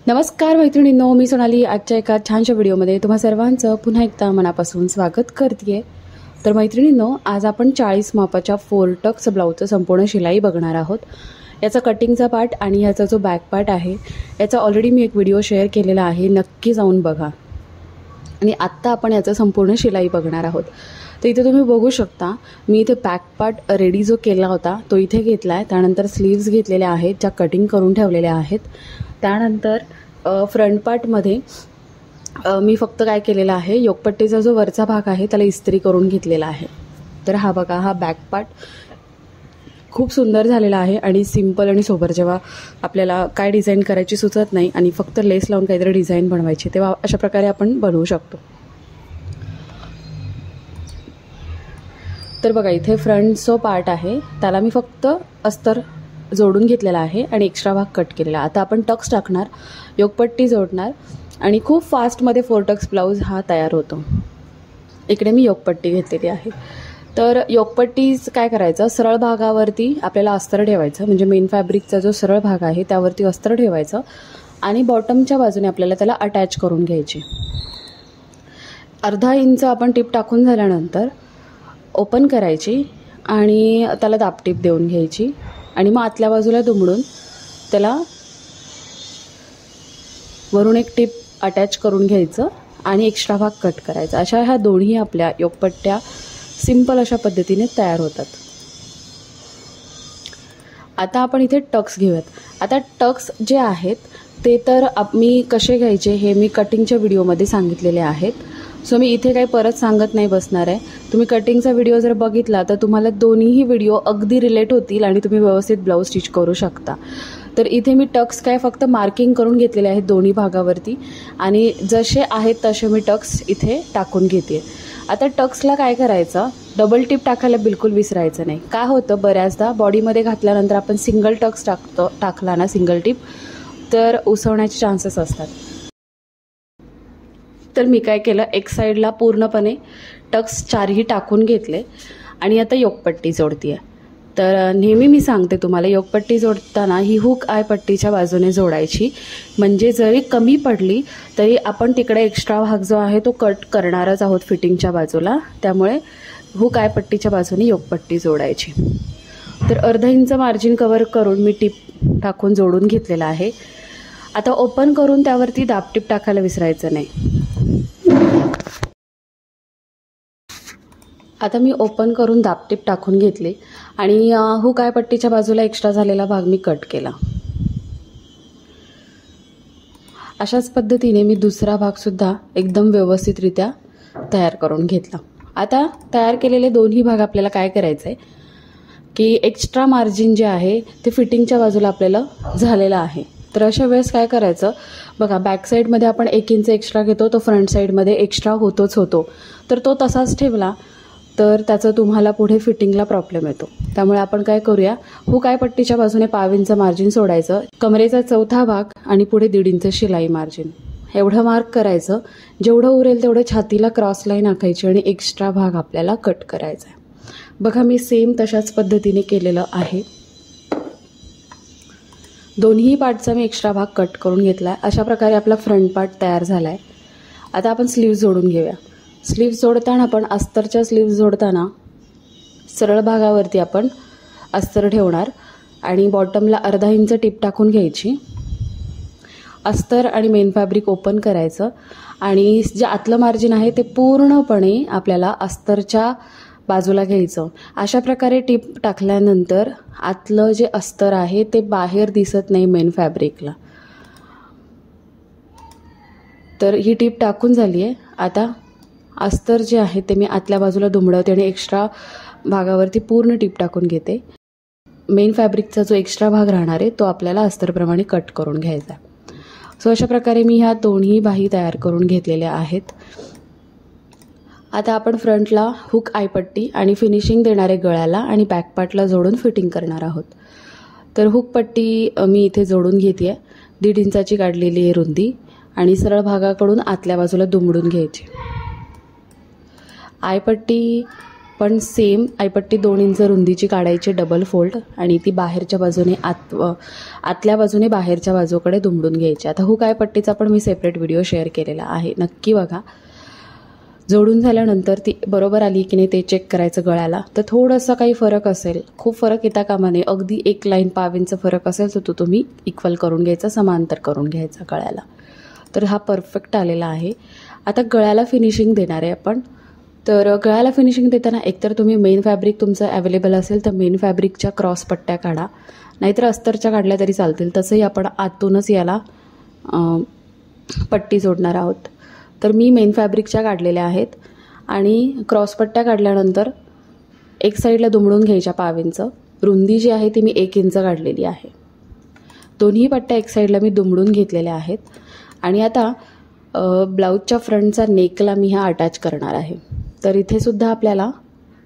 नमस्कार मैत्रिणींनो, मी सोनाली आजच्या एका छानशा व्हिडिओमध्ये तुम्हा सर्वांचं पुन्हा एकदा मनापासून स्वागत करते. तर मैत्रिणींनो, आज आपण 40 मापाच्या 4 टक्स ब्लाऊजचं संपूर्ण शिलाई बघणार आहोत. याचा कटिंगचा पार्ट आणि याचा जो बॅक पार्ट आहे याचा ऑलरेडी मी एक व्हिडिओ शेअर केलेला आहे, नक्की जाऊन बघा. आणि आत्ता आपण याचं संपूर्ण शिलाई बघणार आहोत. तर इथे तुम्ही बघू शकता, मी इथे बॅक पार्ट रेडी जो केला होता तो इथे घेतला आहे. त्यानंतर स्लीव्ज घेतलेल्या आहेत ज्या कटिंग करून ठेवलेल्या आहेत. त्यानंतर फ्रंट पार्टमध्ये मी फक्त काय केलेलं आहे, योगपट्टीचा जो वरचा भाग आहे त्याला इस्त्री करून घेतलेला आहे. तर हा बघा, हा बॅक पार्ट खूप सुंदर झालेला आहे आणि सिंपल आणि सोबर. जेव्हा आपल्याला काय डिझाईन करायची सुचत नाही आणि फक्त लेस लावून काहीतरी डिझाईन बनवायची, तेव्हा अशा प्रकारे आपण बनवू शकतो. तर बघा, इथे फ्रंट जो पार्ट आहे त्याला मी फक्त अस्तर जोडून घेतलेला आहे आणि एक्स्ट्रा भाग कट केलेला. आता आपण टक्स टाकणार, योगपट्टी जोडणार आणि खूप फास्टमध्ये 4 टक्स ब्लाऊज हा तयार होतो. इकडे मी योगपट्टी घेतलेली आहे. तर योगपट्टीच काय करायचं, सरळ भागावरती आपल्याला अस्तर ठेवायचं, म्हणजे मेन फॅब्रिकचा जो सरळ भाग आहे त्यावरती अस्तर ठेवायचं आणि बॉटमच्या बाजूने आपल्याला त्याला अटॅच करून घ्यायचे. अर्धा इंच आपण टिप टाकून झाल्यानंतर ओपन करायची आणि त्याला दाबटीप देऊन घ्यायची आणि मग आतल्या बाजूला दुमडून त्याला वरून एक टिप अटॅच करून घ्यायचं आणि एक्स्ट्रा भाग कट करायचा. अशा ह्या दोन्ही आपल्या योगपट्ट्या सिंपल अशा पद्धतीने तयार होतात. आता आपण इथे टक्स घेऊयात. आता टक्स जे आहेत ते तर मी कसे घ्यायचे हे मी कटिंगच्या व्हिडिओमध्ये सांगितलेले आहेत. सो मी इथे काही परत सांगत नाही बसणार आहे. तुम्ही कटिंगचा व्हिडिओ जर बघितला तर तुम्हाला दोन्हीही व्हिडिओ अगदी रिलेट होतील आणि तुम्ही व्यवस्थित ब्लाऊज स्टिच करू शकता. तर इथे मी टक्स काय फक्त मार्किंग करून घेतलेले आहेत दोन्ही भागावरती आणि जसे आहेत तसे मी टक्स इथे टाकून घेते. आता टक्सला काय करायचं, डबल टिप टाकायला बिलकुल विसरायचं नाही. काय होतं, बऱ्याचदा बॉडीमध्ये घातल्यानंतर आपण सिंगल टक्स टाकला ना, सिंगल टिप, तर उसवण्याचे चान्सेस असतात. तर मी काय केलं, एक साईडला पूर्णपणे टक्स 4ही टाकून घेतले आणि आता योगपट्टी जोडते आहे. तर नेहमी मी सांगते तुम्हाला, योगपट्टी जोडताना ही हुक आय पट्टीच्या बाजूने जोडायची, म्हणजे जरी कमी पडली तरी आपण तिकडे एक्स्ट्रा भाग जो आहे तो कट करणारच आहोत फिटिंगच्या बाजूला. त्यामुळे हुक आय पट्टीच्या बाजूने योगपट्टी जोडायची. तर अर्धा इंच मार्जिन कवर करून मी टिप टाकून जोडून घेतलेला आहे. आता ओपन करून त्यावरती दाबटीप टाकायला विसरायचं नाही. आता मी ओपन करून दाबटीप टाकून घेतली आणि हुक आय पट्टीच्या बाजूला एक्स्ट्रा झालेला भाग मी कट केला. अशाच पद्धतीने मी दुसरा भागसुद्धा एकदम व्यवस्थितरित्या तयार करून घेतला. आता तयार केलेले दोन्ही भाग आपल्याला काय करायचं आहे की एक्स्ट्रा मार्जिन जे आहे ते फिटिंगच्या बाजूला आपल्याला झालेलं आहे. तर अशा वेळेस काय करायचं, बघा, बॅक साईडमध्ये आपण 1 इंच एक्स्ट्रा घेतो, तो फ्रंट साईडमध्ये एक्स्ट्रा होतोच होतो. तर तो तसाच ठेवला तर त्याचं तुम्हाला पुढे फिटिंगला प्रॉब्लेम येतो. त्यामुळे आपण काय करूया, हुक आय पट्टीच्या बाजूने 1/2 इंच मार्जिन सोडायचं, कमरेचा चौथा भाग आणि पुढे 1.5 इंच शिलाई मार्जिन एवढं मार्क करायचं. जेवढं उरेल तेवढं छातीला क्रॉस लाईन आखायची आणि एक्स्ट्रा भाग आपल्याला कट करायचा आहे. बघा, मी सेम तशाच पद्धतीने केलेलं आहे. दोन्ही पार्टचा मी एक्स्ट्रा भाग कट करून घेतला आहे. अशा प्रकारे आपला फ्रंट पार्ट तयार झाला आहे. आता आपण स्लीव्ज जोडून घेऊया. स्लीव्ज जोडताना आपण अस्तरच्या स्लीव्ज जोडताना सरळ भागावरती आपण अस्तर ठेवणार आणि बॉटमला अर्धा इंच टिप टाकून घ्यायची. अस्तर आणि मेन फॅब्रिक ओपन करायचं आणि जे आतलं मार्जिन आहे ते पूर्णपणे आपल्याला अस्तरच्या बाजूला घ्यायचं. अशा प्रकारे टिप टाकल्यानंतर आतलं जे अस्तर आहे ते बाहेर दिसत नाही मेन फॅब्रिकला. तर ही टिप टाकून झाली आहे. आता अस्तर जे आहे ते मी आतल्या बाजूला दुमडवते आणि एक्स्ट्रा भागावरती पूर्ण टिप टाकून घेते. मेन फॅब्रिकचा जो एक्स्ट्रा भाग राहणार आहे तो आपल्याला अस्तरप्रमाणे कट करून घ्यायचा. सो अशा प्रकारे मी ह्या दोन्ही बाही तयार करून घेतलेल्या आहेत. आता आपण फ्रंटला हुक आय पट्टी आणि फिनिशिंग देणारे गळ्याला आणि बॅक पार्टला जोडून फिटिंग करणार आहोत. तर हुक पट्टी मी इथे जोडून घेते आहे. 1.5 इंचाची काढलेली आहे रुंदी आणि सरळ भागाकडून आतल्या बाजूला दुमडून घ्यायची. आय पट्टी पण सेम आईपट्टी 2 इंच रुंदीची काढायची डबल फोल्ड आणि ती बाहेरच्या बाजूने आतल्या बाजूने बाहेरच्या बाजूकडे दुमडून घ्यायची. आता हुक आईपट्टीचा पण मी सेपरेट व्हिडिओ शेअर केलेला आहे, नक्की बघा. जोडून झाल्यानंतर ती बरोबर आली की नाही ते चेक करायचं गळ्याला. तर थोडंसं काही फरक असेल, खूप फरक येता कामा नये, अगदी 1 लाईन पाव इंच फरक असेल तर तो तुम्ही इक्वल करून घ्यायचा, समांतर करून घ्यायचा गळ्याला. तर हा परफेक्ट आलेला आहे. आता गळ्याला फिनिशिंग देणार आहे आपण. तर गळ्याला फिनिशिंग देताना एकतर तुम्ही मेन फॅब्रिक तुमचं अवेलेबल असेल तर मेन फॅब्रिकच्या क्रॉस पट्ट्या काढा, नाहीतर अस्तरच्या काढल्या तरी चालतील. तसंही आपण आतूनच याला पट्टी जोडणार आहोत. तर मी मेन फॅब्रिकच्या काढलेल्या आहेत आणि क्रॉसपट्ट्या काढल्यानंतर एक साईडला दुमडून घ्यायच्या पाव इंच. रुंदी जी आहे ती मी 1 इंच काढलेली आहे. दोन्ही पट्ट्या एक साईडला मी दुमडून घेतलेल्या आहेत. आणि आता ब्लाऊजच्या फ्रंटचा नेकला मी हा अटॅच करणार आहे. तर इथे सुद्धा आपल्याला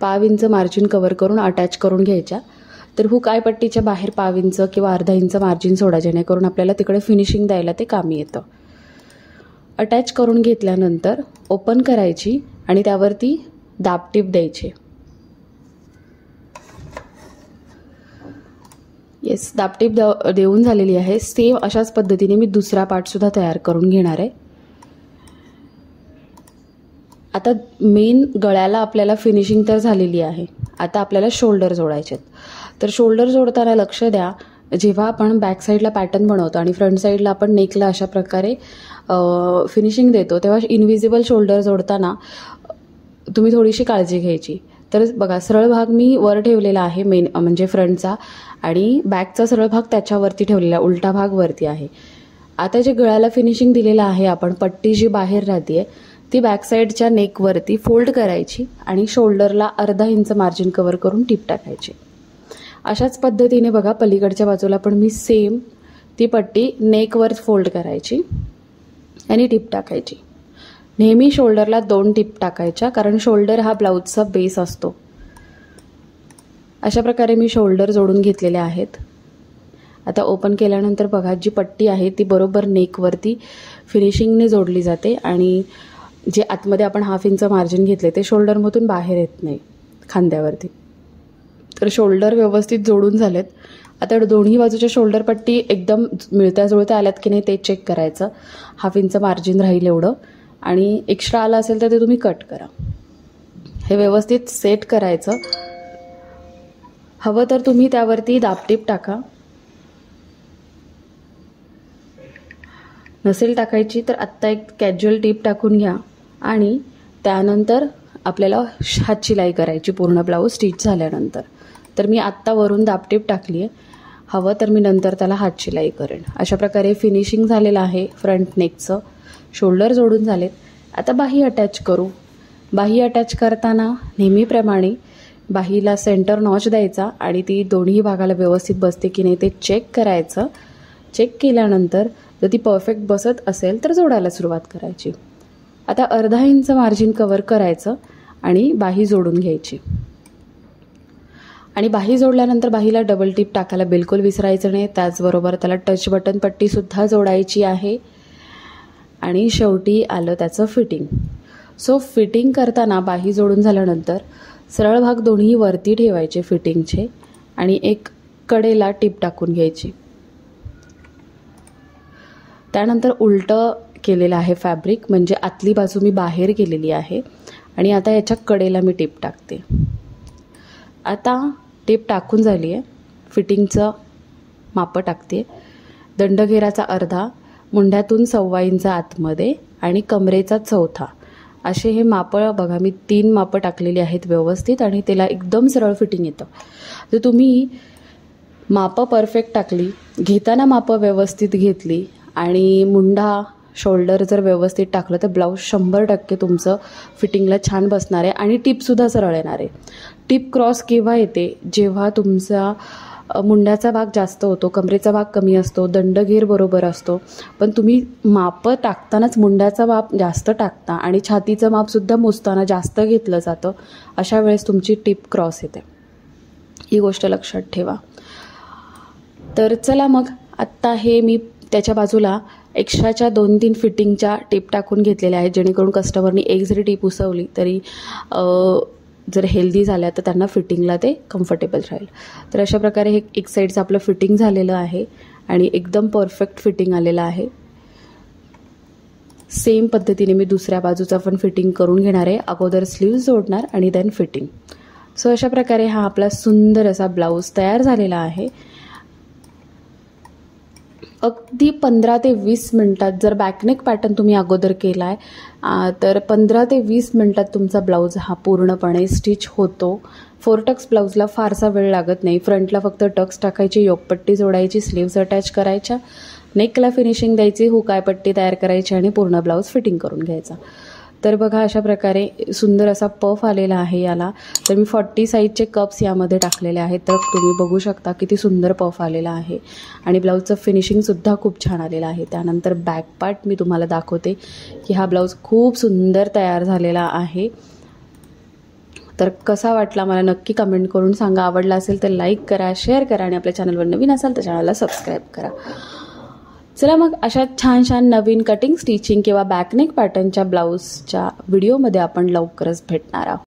पाव इंच मार्जिन कवर करून अटॅच करून घ्यायच्या. तर हुक आयपट्टीच्या बाहेर पाव इंच किंवा अर्धा इंच मार्जिन सोडा, जेणेकरून आपल्याला तिकडे फिनिशिंग द्यायला ते कामी येतं. अटॅच करून घेतल्यानंतर ओपन करायची आणि त्यावरती दाबटीप द्यायची. येस, दाबटीप देऊन झालेली आहे. सेम अशाच पद्धतीने मी दुसरा पार्टसुद्धा तयार करून घेणार आहे. आता मेन गळ्याला आपल्याला फिनिशिंग तर झालेली आहे. आता आपल्याला शोल्डर जोडायचे आहेत. तर शोल्डर जोडताना लक्ष द्या, जेव्हा आपण बॅक साईडला पॅटर्न बनवतो आणि फ्रंट साईडला आपण नेकला अशा प्रकारे फिनिशिंग देतो, तेव्हा इनविजिबल शोल्डर जोडताना तुम्ही थोडीशी काळजी घ्यायची. तर बघा, सरळ भाग मी वर ठेवलेला आहे मेन म्हणजे फ्रंटचा, आणि बॅकचा सरळ भाग त्याच्यावरती ठेवलेला, उलटा भाग वरती आहे. आता जे गळ्याला फिनिशिंग दिलेलं आहे आपण, पट्टी जी बाहेर राहते ती बॅक साईडच्या नेकवरती फोल्ड करायची आणि शोल्डरला अर्धा इंच मार्जिन कवर करून टिप टाकायची. अशाच पद्धतीने बघा पलीकडच्या बाजूला पण मी सेम ती पट्टी नेकवर फोल्ड करायची आणि टिप टाकायची. नेहमी शोल्डरला 2 टिप टाकायच्या, कारण शोल्डर हा ब्लाऊजचा बेस असतो. अशा प्रकारे मी शोल्डर जोडून घेतलेले आहेत. आता ओपन केल्यानंतर बघा, जी पट्टी आहे ती बरोबर नेकवरती फिनिशिंगने जोडली जाते आणि जे आतमध्ये आपण हाफ इंच मार्जिन घेतले ते शोल्डरमधून बाहेर येत नाही खांद्यावरती. तर शोल्डर व्यवस्थित जोडून झालेत. आता दोन्ही बाजूच्या शोल्डर पट्टी एकदम मिळत्या जुळत्या आल्यात की नाही ते चेक करायचं. हाफ इंच मार्जिन राहील एवढं, आणि एक्स्ट्रा आलं असेल तर ते तुम्ही कट करा. हे व्यवस्थित सेट करायचं. हवं तर तुम्ही त्यावरती दाबटीप टाका, नसेल टाकायची तर आत्ता एक कॅज्युअल टीप टाकून घ्या. आणि त्यानंतर आपल्याला हातशिलाई करायची पूर्ण ब्लाऊज स्टिच झाल्यानंतर. तर मी आत्ता वरून दाबटीप टाकली आहे, हवं तर मी नंतर त्याला हातशिलाई करेन. अशा प्रकारे फिनिशिंग झालेलं आहे फ्रंट नेकचं. शोल्डर जोडून झालेत. आता बाही अटॅच करू. बाही अटॅच करताना नेहमीप्रमाणे बाहीला सेंटर नॉच द्यायचा आणि ती दोन्ही भागाला व्यवस्थित बसते की नाही ते चेक करायचं. चेक केल्यानंतर जर ती परफेक्ट बसत असेल तर जोडायला सुरुवात करायची. आता अर्धा इंच मार्जिन कवर करायचं आणि बाही जोडून घ्यायची. आणि बाही जोडल्यानंतर बाहीला डबल टिप टाकायला बिलकुल विसरायचं नाही. त्याचबरोबर त्याला टच बटन पट्टीसुद्धा जोडायची आहे. आणि शेवटी आलं त्याचं फिटिंग. सो फिटिंग करताना बाही जोडून झाल्यानंतर सरळ भाग दोन्ही वरती ठेवायचे फिटिंगचे आणि एक कडेला टिप टाकून घ्यायची. त्यानंतर उलटं केलेलं आहे फॅब्रिक, म्हणजे आतली बाजू मी बाहेर केलेली आहे आणि आता याच्या कडेला मी टिप टाकते. आता टिप टाकून झाली आहे. फिटिंगचं मापं टाकते. दंडघेराचा अर्धा, मुंड्यातून 1.25 इंच आतमध्ये आणि कमरेचा 1/4, असे हे मापं बघा. मी 3 मापं टाकलेली आहेत व्यवस्थित आणि त्याला एकदम सरळ फिटिंग येतं. तर तुम्ही मापं परफेक्ट टाकली, घेताना मापं व्यवस्थित घेतली आणि मुंडा शोल्डर जर व्यवस्थित टाकलं तर ब्लाऊज 100% तुमचं फिटिंगला छान बसणार आहे आणि टिपसुद्धा सरळ येणार आहे. टिप क्रॉस केव्हा येते? जेव्हा तुमचा मुंड्याचा भाग जास्त होतो, कमरेचा भाग कमी असतो, दंडघेर बरोबर असतो, पण तुम्ही मापं टाकतानाच मुंड्याचा माप जास्त टाकता आणि छातीचं मापसुद्धा मोजताना जास्त घेतलं जातं. अशा वेळेस तुमची टिप क्रॉस येते. ही गोष्ट लक्षात ठेवा. तर चला मग, आत्ता हे मी त्याच्या बाजूला एक्स्ट्राच्या 2-3 फिटिंगच्या टिप टाकून घेतलेल्या आहेत, जेणेकरून कस्टमरनी एक जरी टिप उसवली तरी जर हेल्दी झाल्या तर त्यांना फिटिंगला ते कम्फर्टेबल राहील. तर अशा प्रकारे हे एक साईडचं आपलं फिटिंग झालेलं आहे आणि एकदम परफेक्ट फिटिंग आलेलं आहे. सेम पद्धतीने मी दुसऱ्या बाजूचा पण फिटिंग करून घेणार आहे. अगोदर स्लीव्ज जोडणार आणि देन फिटिंग. सो अशा प्रकारे हा आपला सुंदर असा ब्लाऊज तयार झालेला आहे. अगदी 15 ते 20 मिनटात जर बॅकनेक पॅटर्न तुम्ही अगोदर केला आहे तर 15 ते 20 मिनटात तुमचा ब्लाऊज हा पूर्णपणे स्टिच होतो. 4 टक्स ब्लाऊजला फारसा वेळ लागत नाही. फ्रंटला फक्त टक्स टाकायची, योकपट्टी जोडायची, स्लीव्ज अटॅच करायच्या, नेकला फिनिशिंग द्यायची, हुकाय पट्टी तयार करायची आणि पूर्ण ब्लाऊज फिटिंग करून घ्यायचा. तर बघा अशा प्रकारे सुंदर असा पफ आलेला आहे याला. तर मी 40 साईजचे कप्स यामध्ये टाकलेले आहेत. तर तुम्ही बघू शकता किती सुंदर पफ आलेला आहे आणि ब्लाऊजचं फिनिशिंगसुद्धा खूप छान आलेलं आहे. त्यानंतर बॅक पार्ट मी तुम्हाला दाखवते की हा ब्लाऊज खूप सुंदर तयार झालेला आहे. तर कसा वाटला मला नक्की कमेंट करून सांगा. आवडला असेल तर लाईक करा, शेअर करा आणि आपल्या चॅनलवर नवीन असाल तर चॅनलला सबस्क्राईब करा. चला मग अशा छान छान नवीन कटिंग, स्टिचिंग किंवा बॅकनेक पॅटर्नच्या ब्लाऊजच्या व्हिडिओमध्ये आपण लवकरच भेटणार आहोत.